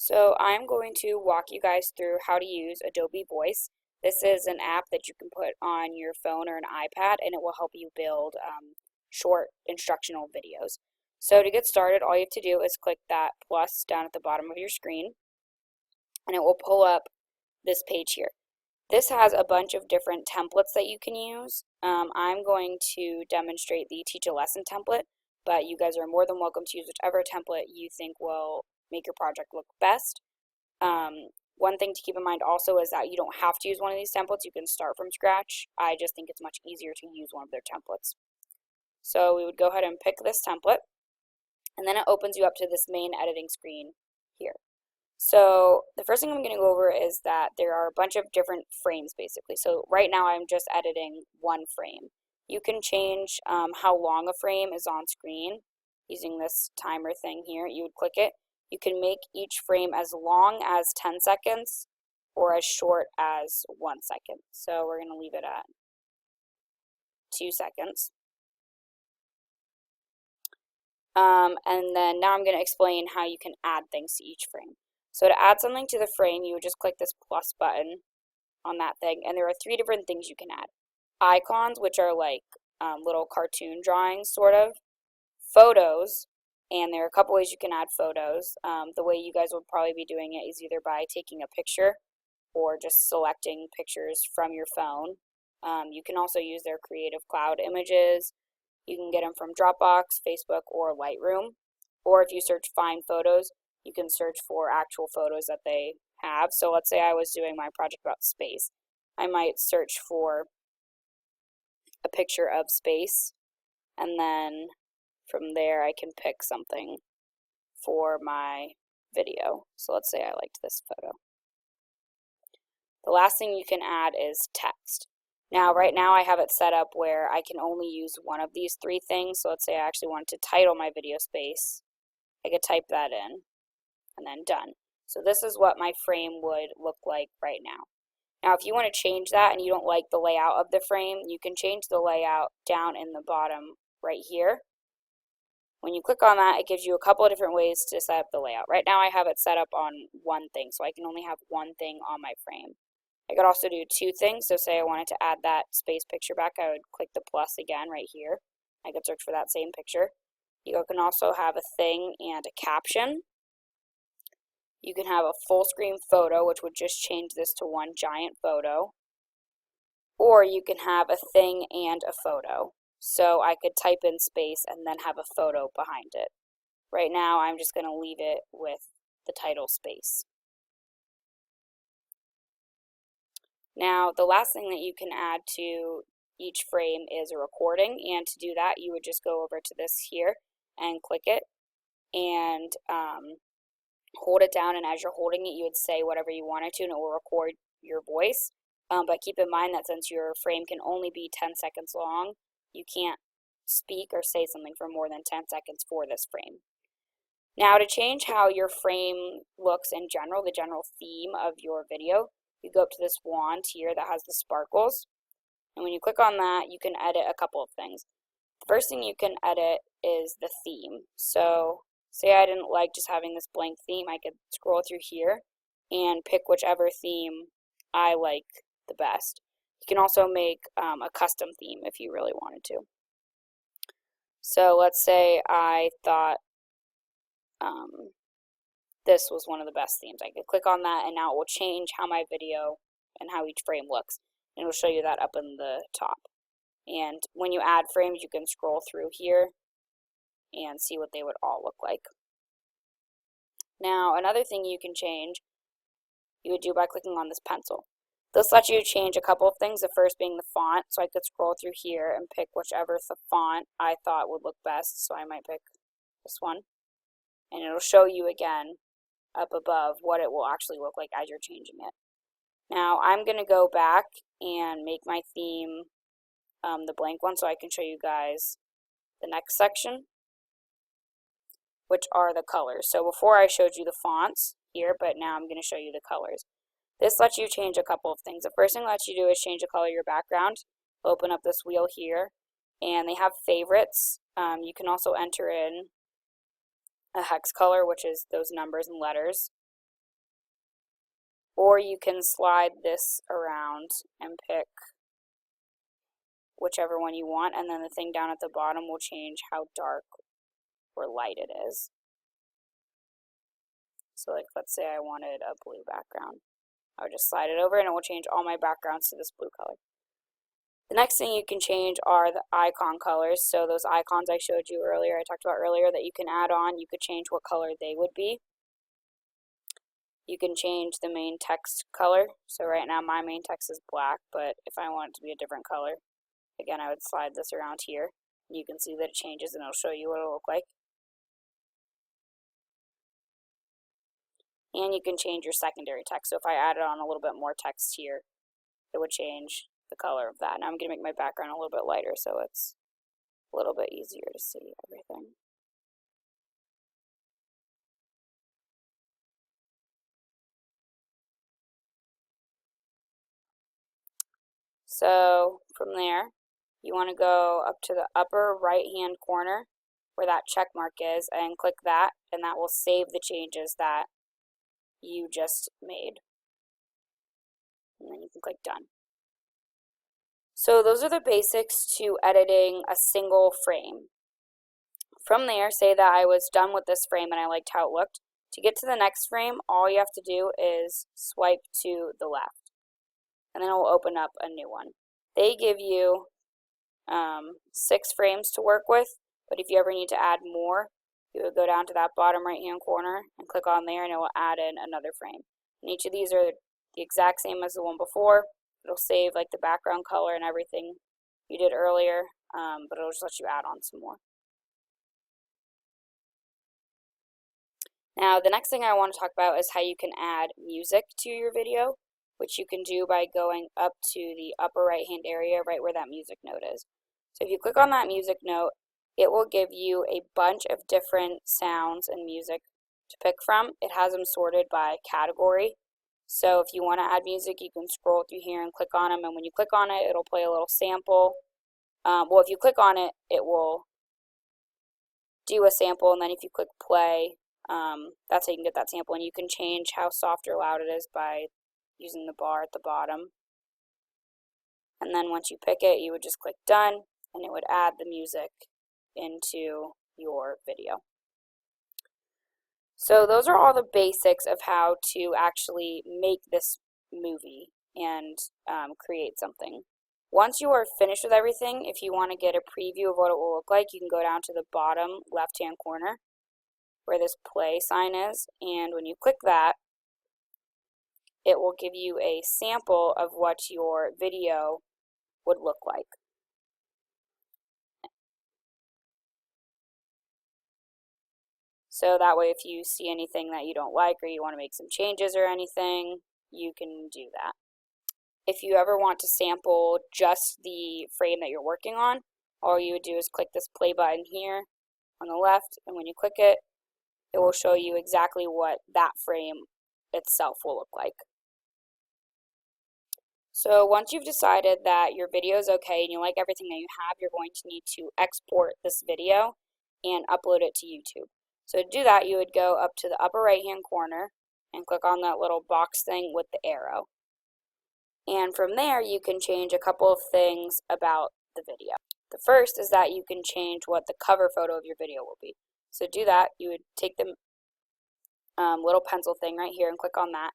So I'm going to walk you guys through how to use Adobe Voice. This is an app that you can put on your phone or an iPad, and it will help you build short instructional videos. So to get started, all you have to do is click that plus down at the bottom of your screen, and it will pull up this page here. This has a bunch of different templates that you can use. I'm going to demonstrate the Teach a Lesson template, but you guys are more than welcome to use whichever template you think will make your project look best. One thing to keep in mind also is that you don't have to use one of these templates. You can start from scratch. I just think it's much easier to use one of their templates. So we would go ahead and pick this template, and then it opens you up to this main editing screen here. So the first thing I'm going to go over is that there are a bunch of different frames basically. So right now I'm just editing one frame. You can change how long a frame is on screen using this timer thing here. You would click it. You can make each frame as long as 10 seconds or as short as 1 second. So we're going to leave it at 2 seconds. And then now I'm going to explain how you can add things to each frame. So to add something to the frame, you would just click this plus button on that thing, and there are 3 different things you can add. Icons, which are like little cartoon drawings, sort of. Photos, and there are a couple ways you can add photos. The way you guys would probably be doing it is either by taking a picture or just selecting pictures from your phone. You can also use their Creative Cloud images. You can get them from Dropbox, Facebook, or Lightroom. Or if you search Find Photos, you can search for actual photos that they have. So let's say I was doing my project about space. I might search for a picture of space, and then from there I can pick something for my video. So let's say I liked this photo. The last thing you can add is text. Now, right now I have it set up where I can only use one of these 3 things. So let's say I actually wanted to title my video space. I could type that in and then done. So this is what my frame would look like right now. Now, if you want to change that and you don't like the layout of the frame, you can change the layout down in the bottom right here. When you click on that, it gives you a couple of different ways to set up the layout. Right now I have it set up on one thing, so I can only have one thing on my frame. I could also do 2 things, so say I wanted to add that space picture back, I would click the plus again right here. I could search for that same picture. You can also have a thing and a caption. You can have a full screen photo, which would just change this to one giant photo. Or you can have a thing and a photo. So I could type in space and then have a photo behind it. Right now I'm just going to leave it with the title space. Now the last thing that you can add to each frame is a recording, and to do that you would just go over to this here and click it and hold it down, and as you're holding it you would say whatever you wanted to and it will record your voice. But keep in mind that since your frame can only be 10 seconds long, you can't speak or say something for more than 10 seconds for this frame. Now to change how your frame looks in general, the general theme of your video, you go up to this wand here that has the sparkles, and when you click on that you can edit a couple of things. The first thing you can edit is the theme. So say I didn't like just having this blank theme, I could scroll through here and pick whichever theme I like the best. You can also make a custom theme if you really wanted to. So let's say I thought this was one of the best themes. I could click on that and now it will change how my video and how each frame looks. And it will show you that up in the top. And when you add frames, you can scroll through here and see what they would all look like. Now, another thing you can change, you would do by clicking on this pencil. This lets you change a couple of things, the first being the font. So I could scroll through here and pick whichever the font I thought would look best. So I might pick this one. And it'll show you again up above what it will actually look like as you're changing it. Now I'm going to go back and make my theme the blank one so I can show you guys the next section, which are the colors. So before I showed you the fonts here, but now I'm going to show you the colors. This lets you change a couple of things. The first thing it lets you do is change the color of your background. Open up this wheel here, and they have favorites. You can also enter in a hex color, which is those numbers and letters. or you can slide this around and pick whichever one you want, and then the thing down at the bottom will change how dark or light it is. So like, let's say I wanted a blue background. I would just slide it over and it will change all my backgrounds to this blue color. The next thing you can change are the icon colors. So those icons I showed you earlier, I talked about earlier, that you can add on, you could change what color they would be. You can change the main text color. So right now my main text is black, but if I want it to be a different color, again, I would slide this around here. You can see that it changes and it'll show you what it'll look like. And you can change your secondary text. So if I added on a little bit more text here, it would change the color of that. Now I'm going to make my background a little bit lighter so it's a little bit easier to see everything. So from there, you want to go up to the upper right hand corner where that check mark is and click that, and that will save the changes that you just made. And then you can click done. So those are the basics to editing a single frame. From there, say that I was done with this frame and I liked how it looked. To get to the next frame, all you have to do is swipe to the left, and then it will open up a new one. They give you 6 frames to work with, but if you ever need to add more, you would go down to that bottom right hand corner and click on there and it will add in another frame. And each of these are the exact same as the one before. It'll save like the background color and everything you did earlier, but it'll just let you add on some more. Now the next thing I want to talk about is how you can add music to your video, which you can do by going up to the upper right hand area right where that music note is. So if you click on that music note, it will give you a bunch of different sounds and music to pick from. It has them sorted by category. So if you want to add music, you can scroll through here and click on them, and when you click on it, it'll play a little sample. Well, if you click on it, it will do a sample, and then if you click play, that's how you can get that sample, and you can change how soft or loud it is by using the bar at the bottom. And then once you pick it, you would just click done, and it would add the music into your video. So those are all the basics of how to actually make this movie and create something. Once you are finished with everything, if you want to get a preview of what it will look like, you can go down to the bottom left-hand corner where this play sign is, and when you click that, it will give you a sample of what your video would look like. So that way if you see anything that you don't like or you want to make some changes or anything, you can do that. If you ever want to sample just the frame that you're working on, all you would do is click this play button here on the left, and when you click it, it will show you exactly what that frame itself will look like. So once you've decided that your video is okay and you like everything that you have, you're going to need to export this video and upload it to YouTube. So to do that, you would go up to the upper right hand corner and click on that little box thing with the arrow. And from there, you can change a couple of things about the video. The first is that you can change what the cover photo of your video will be. So to do that, you would take the little pencil thing right here and click on that.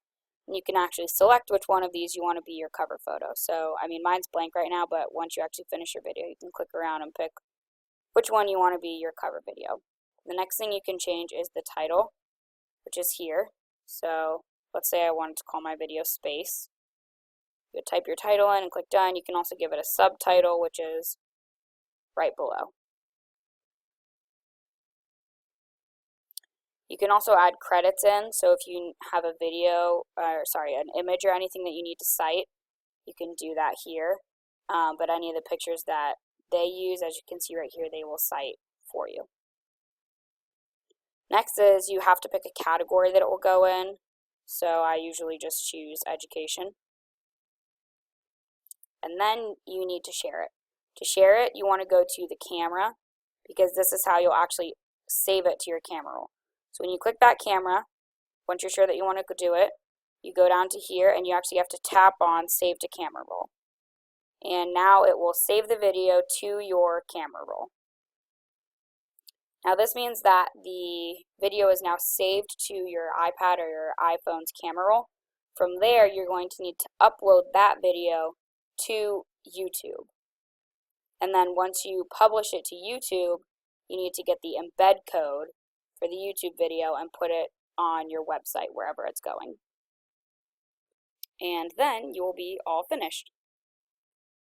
And you can actually select which one of these you want to be your cover photo. So, I mean, mine's blank right now, but once you actually finish your video, you can click around and pick which one you want to be your cover video. The next thing you can change is the title, which is here. So let's say I wanted to call my video Space. You would type your title in and click done. You can also give it a subtitle, which is right below. You can also add credits in, so if you have a video, an image or anything that you need to cite, you can do that here. But any of the pictures that they use, as you can see right here, they will cite for you. Next is you have to pick a category that it will go in. So I usually just choose education. And then you need to share it. To share it, you want to go to the camera, because this is how you'll actually save it to your camera roll. So when you click that camera, once you're sure that you want to do it, you go down to here and you actually have to tap on Save to Camera Roll. And now it will save the video to your camera roll. Now this means that the video is now saved to your iPad or your iPhone's camera roll. From there, you're going to need to upload that video to YouTube. And then once you publish it to YouTube, you need to get the embed code for the YouTube video and put it on your website wherever it's going. And then you will be all finished.